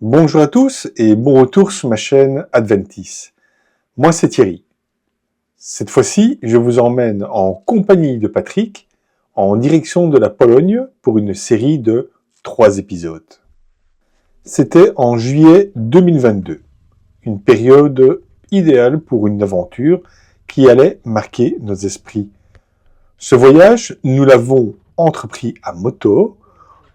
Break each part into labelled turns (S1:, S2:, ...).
S1: Bonjour à tous et bon retour sur ma chaîne Adventis. Moi c'est Thierry. Cette fois-ci, je vous emmène en compagnie de Patrick en direction de la Pologne pour une série de 3 épisodes. C'était en juillet 2022, une période idéale pour une aventure qui allait marquer nos esprits. Ce voyage, nous l'avons entrepris à moto,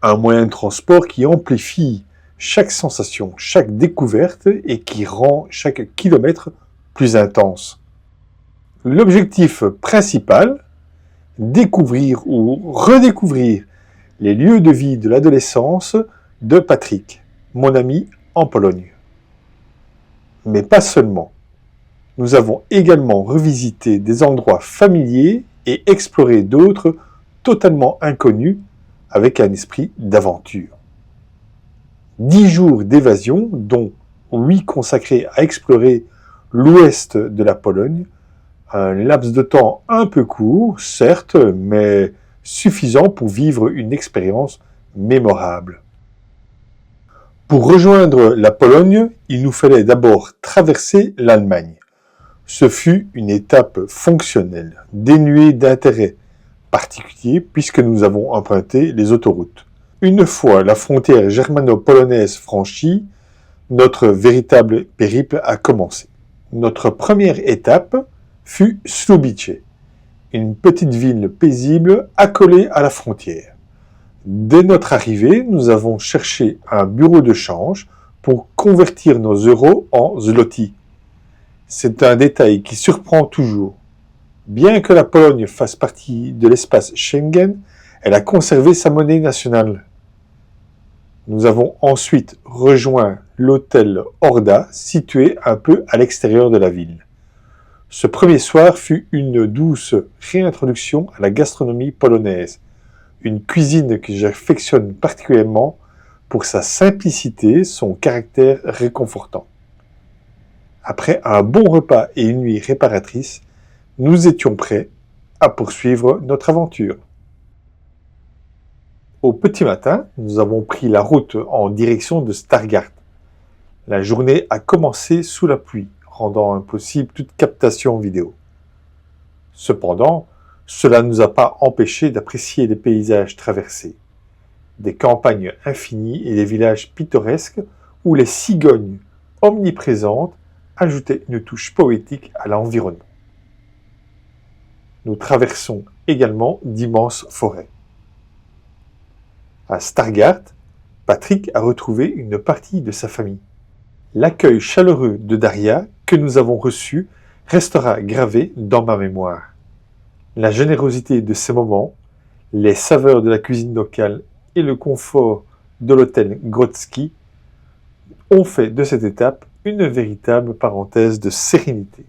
S1: un moyen de transport qui amplifie chaque sensation, chaque découverte et qui rend chaque kilomètre plus intense. L'objectif principal, découvrir ou redécouvrir les lieux de vie de l'adolescence de Patrick, mon ami en Pologne. Mais pas seulement. Nous avons également revisité des endroits familiers et exploré d'autres totalement inconnus avec un esprit d'aventure. 10 jours d'évasion, dont 8 consacrés à explorer l'ouest de la Pologne, un laps de temps un peu court, certes, mais suffisant pour vivre une expérience mémorable. Pour rejoindre la Pologne, il nous fallait d'abord traverser l'Allemagne. Ce fut une étape fonctionnelle, dénuée d'intérêt particulier puisque nous avons emprunté les autoroutes. Une fois la frontière germano-polonaise franchie, notre véritable périple a commencé. Notre première étape fut Słubice, une petite ville paisible accolée à la frontière. Dès notre arrivée, nous avons cherché un bureau de change pour convertir nos euros en zloty. C'est un détail qui surprend toujours. Bien que la Pologne fasse partie de l'espace Schengen, elle a conservé sa monnaie nationale. Nous avons ensuite rejoint l'hôtel Horda, situé un peu à l'extérieur de la ville. Ce premier soir fut une douce réintroduction à la gastronomie polonaise, une cuisine que j'affectionne particulièrement pour sa simplicité, son caractère réconfortant. Après un bon repas et une nuit réparatrice, nous étions prêts à poursuivre notre aventure. Au petit matin, nous avons pris la route en direction de Stargard. La journée a commencé sous la pluie, rendant impossible toute captation vidéo. Cependant, cela ne nous a pas empêchés d'apprécier les paysages traversés. Des campagnes infinies et des villages pittoresques où les cigognes omniprésentes ajoutaient une touche poétique à l'environnement. Nous traversons également d'immenses forêts. À Stargard, Patrick a retrouvé une partie de sa famille. L'accueil chaleureux de Daria que nous avons reçu restera gravé dans ma mémoire. La générosité de ces moments, les saveurs de la cuisine locale et le confort de l'hôtel Grodzki ont fait de cette étape une véritable parenthèse de sérénité.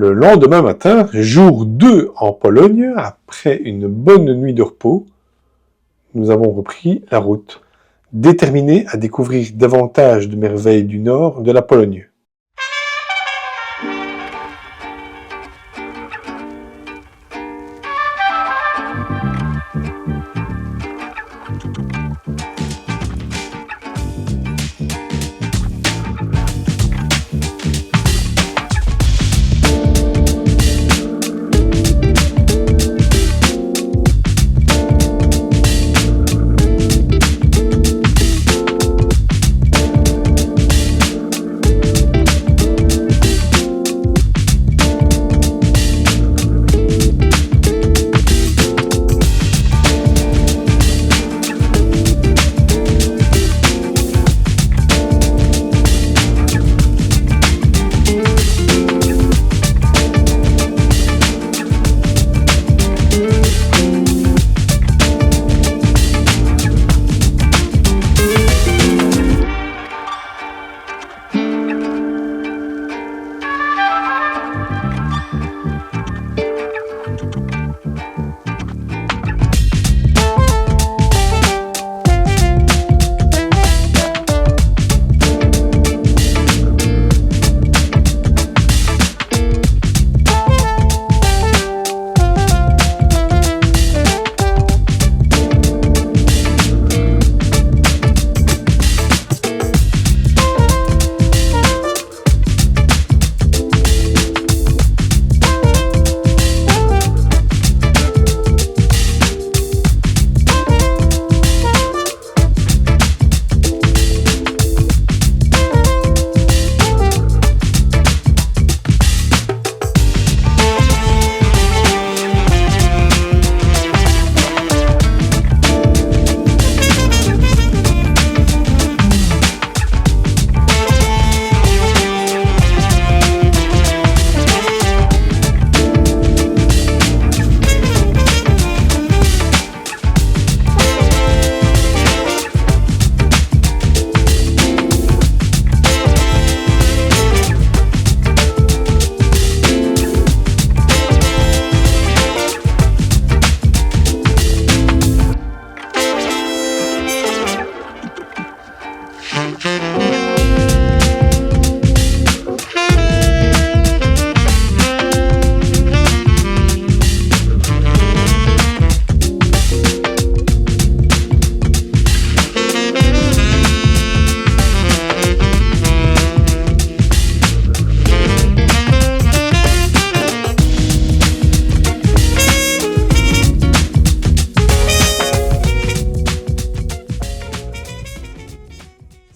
S1: Le lendemain matin, jour 2 en Pologne, après une bonne nuit de repos, nous avons repris la route, déterminés à découvrir davantage de merveilles du nord de la Pologne.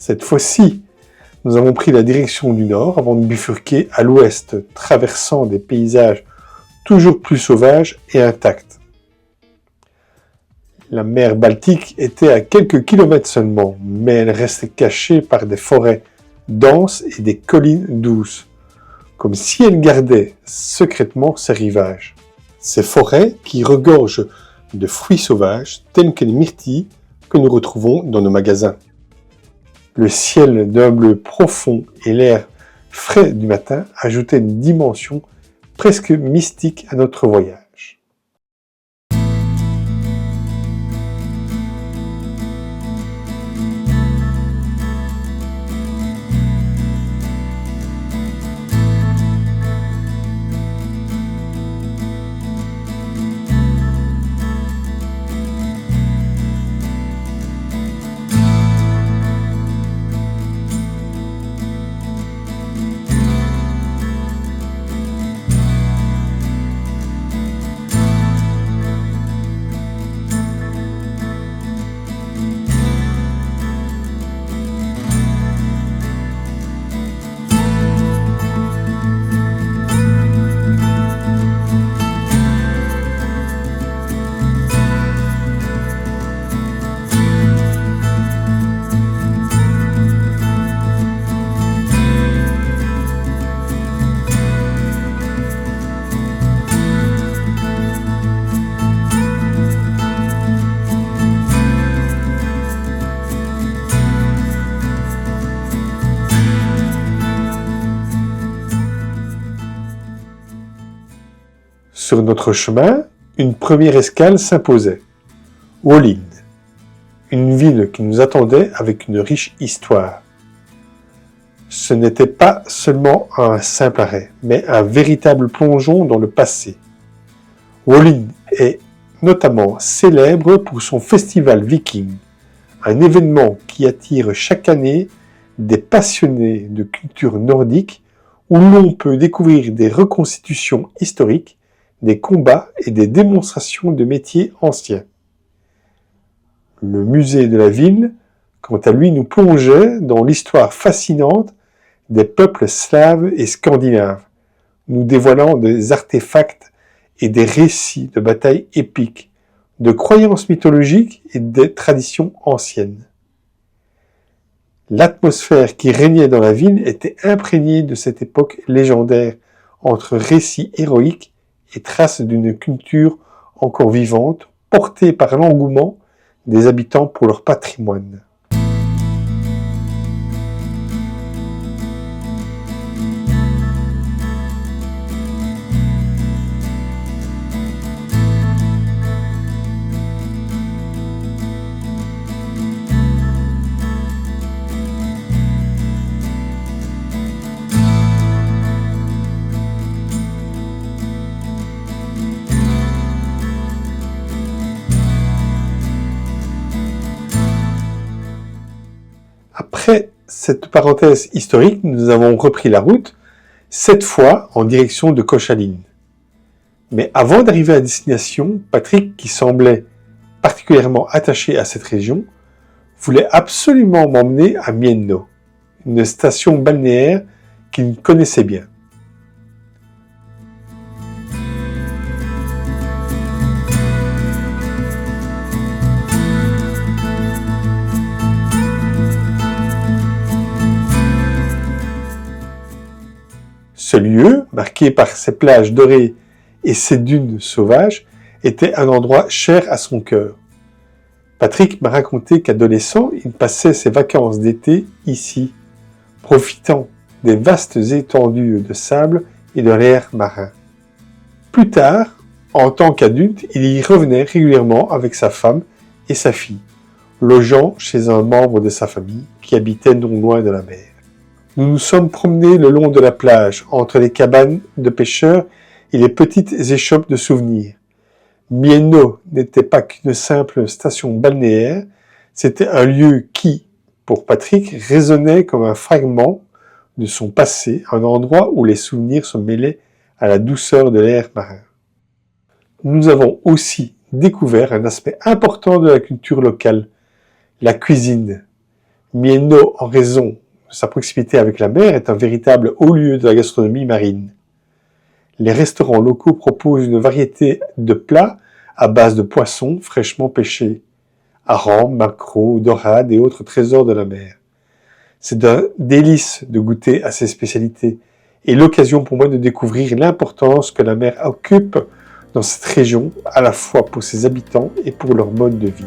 S1: Cette fois-ci, nous avons pris la direction du nord avant de bifurquer à l'ouest, traversant des paysages toujours plus sauvages et intacts. La mer Baltique était à quelques kilomètres seulement, mais elle restait cachée par des forêts denses et des collines douces, comme si elle gardait secrètement ses rivages. Ces forêts qui regorgent de fruits sauvages tels que les myrtilles que nous retrouvons dans nos magasins. Le ciel d'un bleu profond et l'air frais du matin ajoutaient une dimension presque mystique à notre voyage. Sur notre chemin, une première escale s'imposait. Wollin, une ville qui nous attendait avec une riche histoire. Ce n'était pas seulement un simple arrêt, mais un véritable plongeon dans le passé. Wollin est notamment célèbre pour son festival viking, un événement qui attire chaque année des passionnés de culture nordique où l'on peut découvrir des reconstitutions historiques, des combats et des démonstrations de métiers anciens. Le musée de la ville, quant à lui, nous plongeait dans l'histoire fascinante des peuples slaves et scandinaves, nous dévoilant des artefacts et des récits de batailles épiques, de croyances mythologiques et des traditions anciennes. L'atmosphère qui régnait dans la ville était imprégnée de cette époque légendaire, entre récits héroïques et traces d'une culture encore vivante, portée par l'engouement des habitants pour leur patrimoine. Après cette parenthèse historique, nous avons repris la route, cette fois en direction de Koszalin. Mais avant d'arriver à destination, Patrick, qui semblait particulièrement attaché à cette région, voulait absolument m'emmener à Mienno, une station balnéaire qu'il connaissait bien. Ce lieu, marqué par ses plages dorées et ses dunes sauvages, était un endroit cher à son cœur. Patrick m'a raconté qu'adolescent, il passait ses vacances d'été ici, profitant des vastes étendues de sable et de l'air marin. Plus tard, en tant qu'adulte, il y revenait régulièrement avec sa femme et sa fille, logeant chez un membre de sa famille qui habitait non loin de la mer. Nous nous sommes promenés le long de la plage, entre les cabanes de pêcheurs et les petites échoppes de souvenirs. Mienno n'était pas qu'une simple station balnéaire, c'était un lieu qui, pour Patrick, résonnait comme un fragment de son passé, un endroit où les souvenirs se mêlaient à la douceur de l'air marin. Nous avons aussi découvert un aspect important de la culture locale, la cuisine. Mienno, en raison sa proximité avec la mer, est un véritable haut lieu de la gastronomie marine. Les restaurants locaux proposent une variété de plats à base de poissons fraîchement pêchés, harengs, maquereaux, dorades et autres trésors de la mer. C'est un délice de goûter à ces spécialités et l'occasion pour moi de découvrir l'importance que la mer occupe dans cette région, à la fois pour ses habitants et pour leur mode de vie.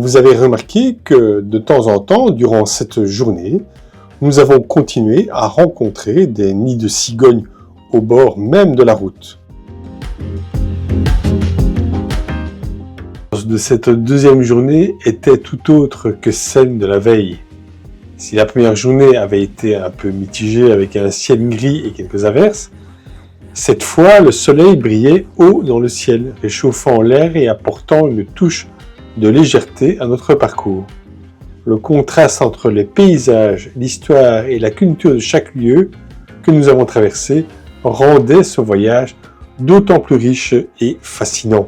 S1: vous avez remarqué que de temps en temps, durant cette journée, nous avons continué à rencontrer des nids de cigognes au bord même de la route. De cette deuxième journée était tout autre que celle de la veille. Si la première journée avait été un peu mitigée avec un ciel gris et quelques averses, cette fois le soleil brillait haut dans le ciel, réchauffant l'air et apportant une touche de légèreté à notre parcours. Le contraste entre les paysages, l'histoire et la culture de chaque lieu que nous avons traversé rendait ce voyage d'autant plus riche et fascinant.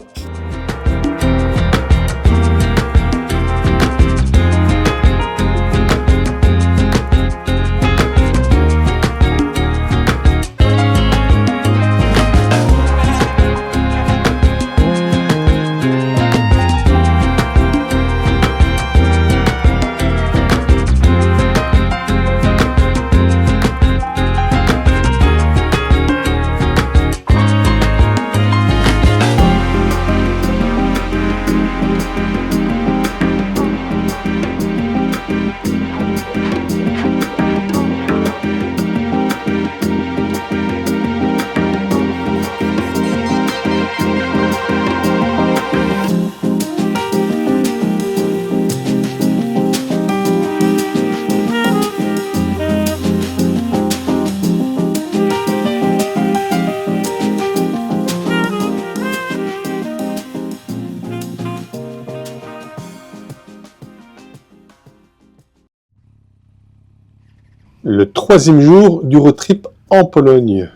S1: Le troisième jour du road trip en Pologne.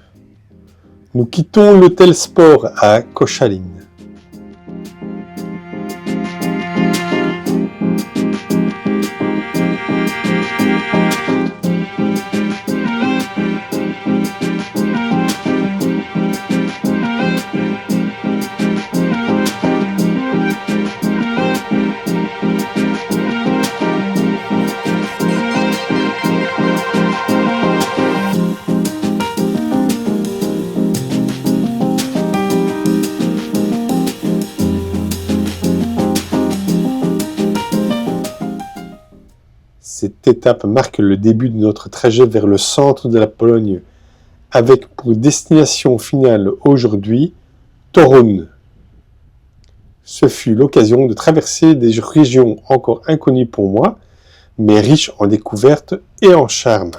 S1: Nous quittons l'hôtel Sport à Koszalin. Cette étape marque le début de notre trajet vers le centre de la Pologne, avec pour destination finale aujourd'hui Toruń. Ce fut l'occasion de traverser des régions encore inconnues pour moi, mais riches en découvertes et en charme.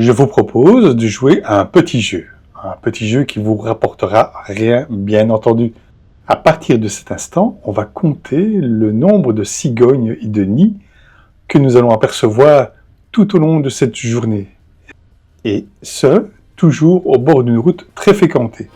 S1: je vous propose de jouer à un petit jeu. Un petit jeu qui vous rapportera rien, bien entendu. À partir de cet instant, on va compter le nombre de cigognes et de nids que nous allons apercevoir tout au long de cette journée. Et ce, toujours au bord d'une route très fréquentée.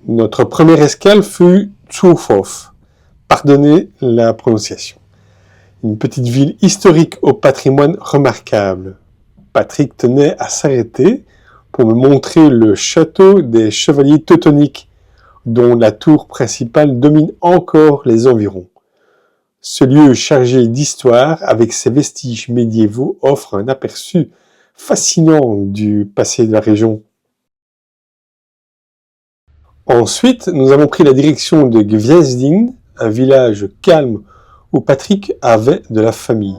S1: Notre première escale fut Zuurhof. Pardonnez la prononciation. Une petite ville historique au patrimoine remarquable. Patrick tenait à s'arrêter pour me montrer le château des Chevaliers Teutoniques, dont la tour principale domine encore les environs. Ce lieu chargé d'histoire, avec ses vestiges médiévaux, offre un aperçu fascinant du passé de la région. Ensuite, nous avons pris la direction de Gwiesding, un village calme où Patrick avait de la famille.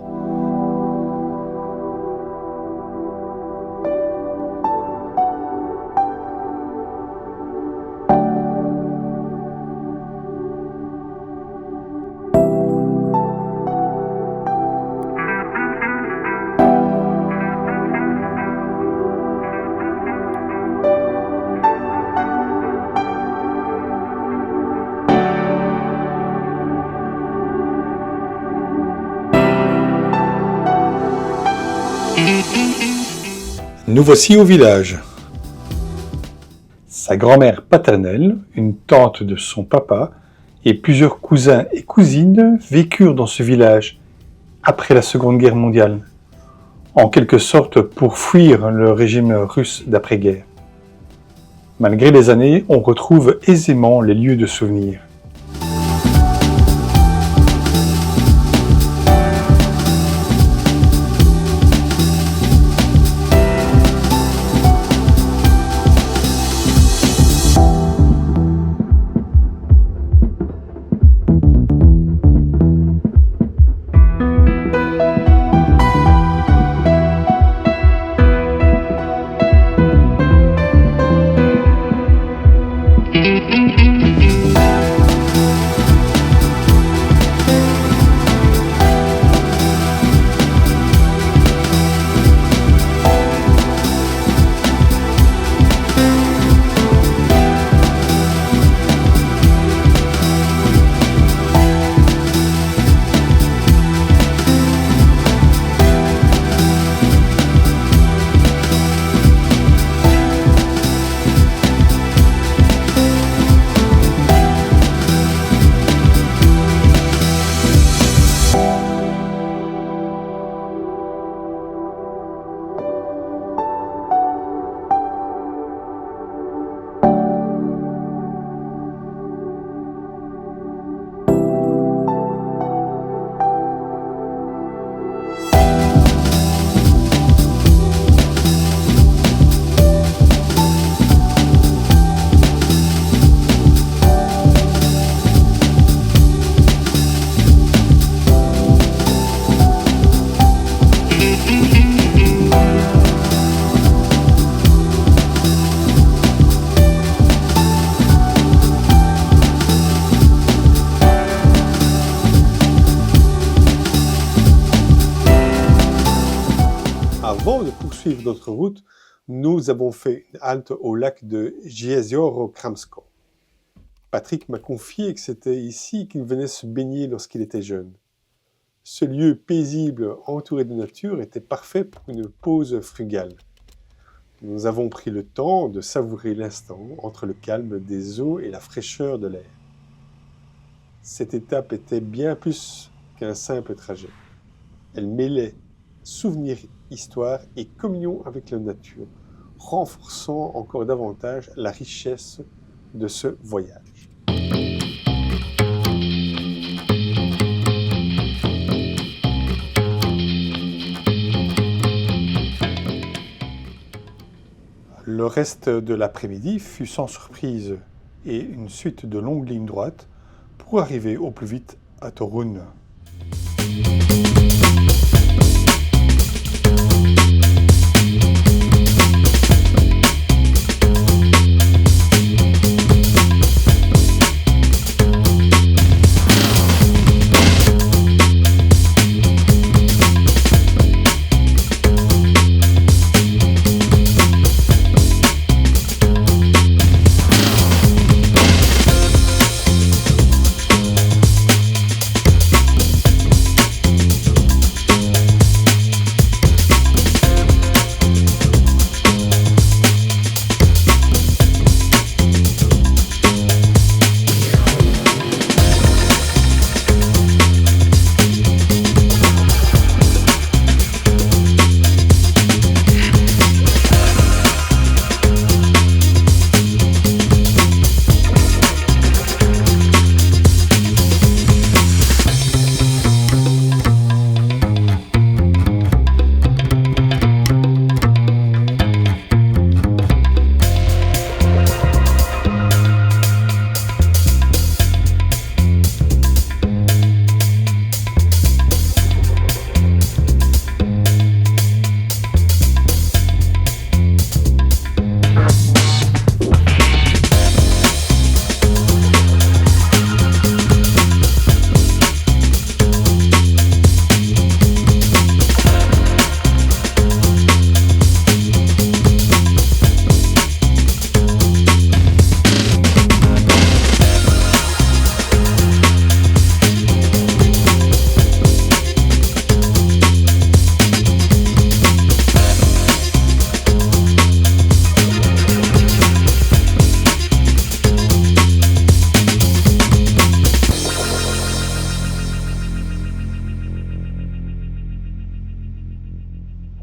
S1: Nous voici au village. Sa grand-mère paternelle, une tante de son papa et plusieurs cousins et cousines vécurent dans ce village après la Seconde Guerre mondiale, en quelque sorte pour fuir le régime russe d'après-guerre. Malgré les années, on retrouve aisément les lieux de souvenirs. Avant de poursuivre notre route, nous avons fait une halte au lac de Jezioro-Kramsko. Patrick m'a confié que c'était ici qu'il venait se baigner lorsqu'il était jeune. Ce lieu paisible entouré de nature était parfait pour une pause frugale. Nous avons pris le temps de savourer l'instant entre le calme des eaux et la fraîcheur de l'air. Cette étape était bien plus qu'un simple trajet. Elle mêlait souvenirs, histoire et communion avec la nature, renforçant encore davantage la richesse de ce voyage. Le reste de l'après-midi fut sans surprise et une suite de longues lignes droites pour arriver au plus vite à Torun.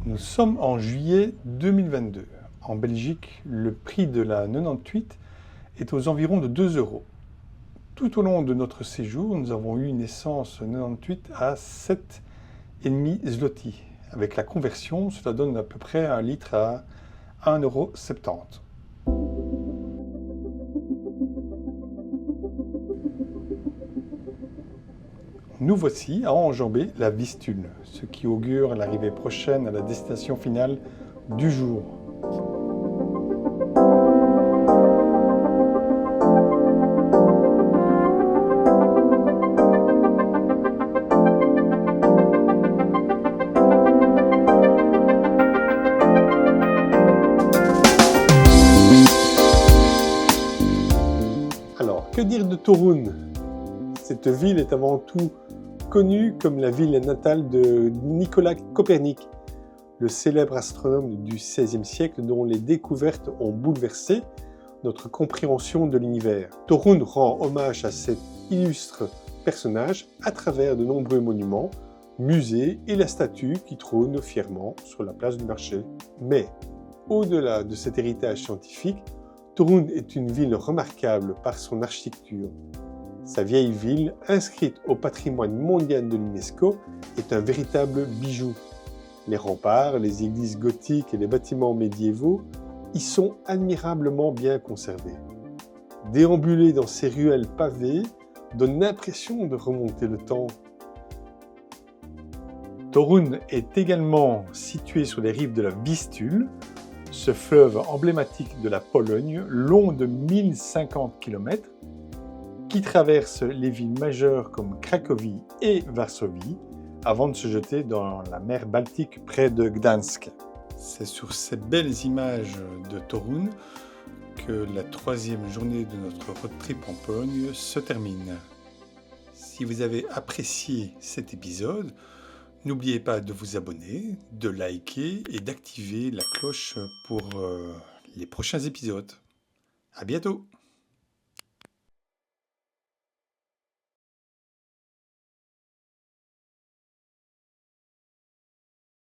S1: Nous sommes en juillet 2022. En Belgique, le prix de la 98 est aux environs de 2 €. Tout au long de notre séjour, nous avons eu une essence 98 à 7,5 zloty. Avec la conversion, cela donne à peu près 1 litre à 1,70 €. Nous voici à enjamber la Vistule, ce qui augure l'arrivée prochaine à la destination finale du jour. Alors, que dire de Torun ? Cette ville est avant tout connue comme la ville natale de Nicolas Copernic, le célèbre astronome du XVIe siècle dont les découvertes ont bouleversé notre compréhension de l'univers. Torun rend hommage à cet illustre personnage à travers de nombreux monuments, musées et la statue qui trône fièrement sur la place du marché. Mais, au-delà de cet héritage scientifique, Torun est une ville remarquable par son architecture. Sa vieille ville, inscrite au patrimoine mondial de l'UNESCO, est un véritable bijou. Les remparts, les églises gothiques et les bâtiments médiévaux y sont admirablement bien conservés. Déambuler dans ces ruelles pavées donne l'impression de remonter le temps. Torun est également situé sur les rives de la Vistule, ce fleuve emblématique de la Pologne, long de 1050 km, qui traverse les villes majeures comme Cracovie et Varsovie, avant de se jeter dans la mer Baltique près de Gdańsk. C'est sur ces belles images de Torun que la 3e journée de notre road trip en Pologne se termine. Si vous avez apprécié cet épisode, N'oubliez pas de vous abonner, de liker et d'activer la cloche pour les prochains épisodes. À bientôt!